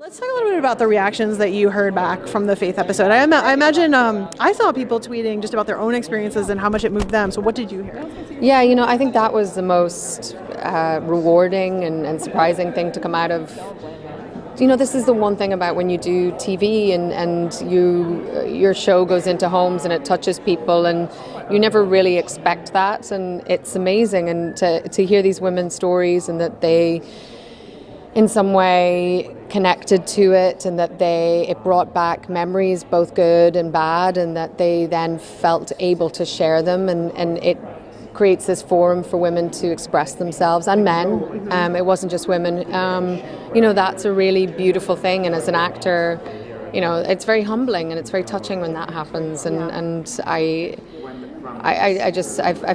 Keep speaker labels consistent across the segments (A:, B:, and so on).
A: Let's talk a little bit about the reactions that you heard back from the Faith episode. I imagine I saw people tweeting just about their own experiences and how much it moved them. So what did you hear?
B: Yeah, I think that was the most rewarding and surprising thing to come out of. This is the one thing about when you do TV and your show goes into homes and it touches people, and you never really expect that, and it's amazing. And to hear these women's stories and that they in some way connected to it, and that it brought back memories, both good and bad, and that they then felt able to share them, and it creates this forum for women to express themselves, and men. It wasn't just women. That's a really beautiful thing, and as an actor, it's very humbling and it's very touching when that happens, and I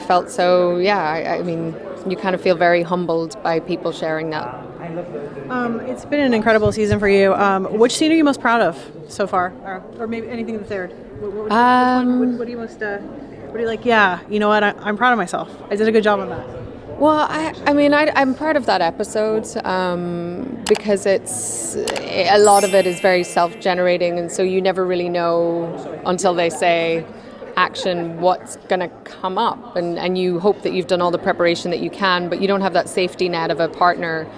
B: felt so, I mean, you kind of feel very humbled by people sharing that.
A: It's been an incredible season for you. Which scene are you most proud of so far, or maybe anything that's aired? What are you most? What are you like? Yeah, you know what? I'm proud of myself. I did a good job on that.
B: Well, I'm proud of that episode because a lot of it is very self-generating, and so you never really know until they say action what's going to come up, and you hope that you've done all the preparation that you can, but you don't have that safety net of a partner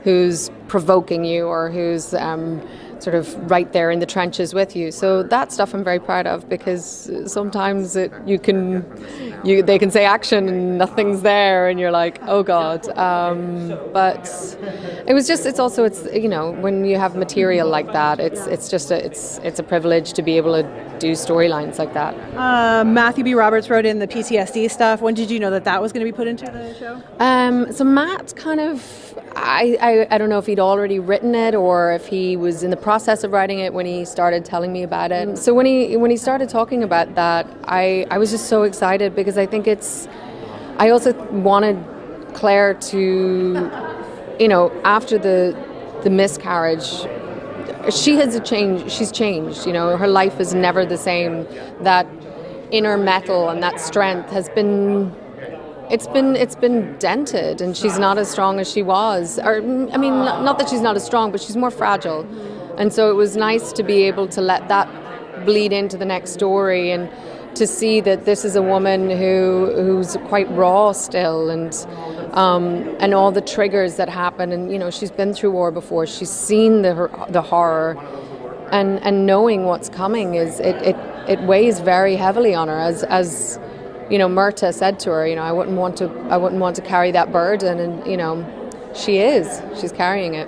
B: who's provoking you or who's sort of right there in the trenches with you. So that stuff I'm very proud of, because sometimes they can say action and nothing's there and you're like, oh God. But when you have material like that, it's a privilege to be able to do storylines like that.
A: Matthew B. Roberts wrote in the PTSD stuff. When did you know that was going to be put into the show?
B: So Matt kind of, I don't know if he'd already written it or if he was in the process of writing it when he started telling me about it. So when he started talking about that, I was just so excited, because I think I also wanted Claire to, after the miscarriage, she's changed, her life is never the same. That inner metal and that strength has been, it's been dented, and she's not as strong as she was. Not that she's not as strong, but she's more fragile. And so it was nice to be able to let that bleed into the next story, and to see that this is a woman who's quite raw still, and all the triggers that happen. And she's been through war before. She's seen the horror, and knowing what's coming it weighs very heavily on her. As Myrta said to her, I wouldn't want to carry that burden, and she's carrying it.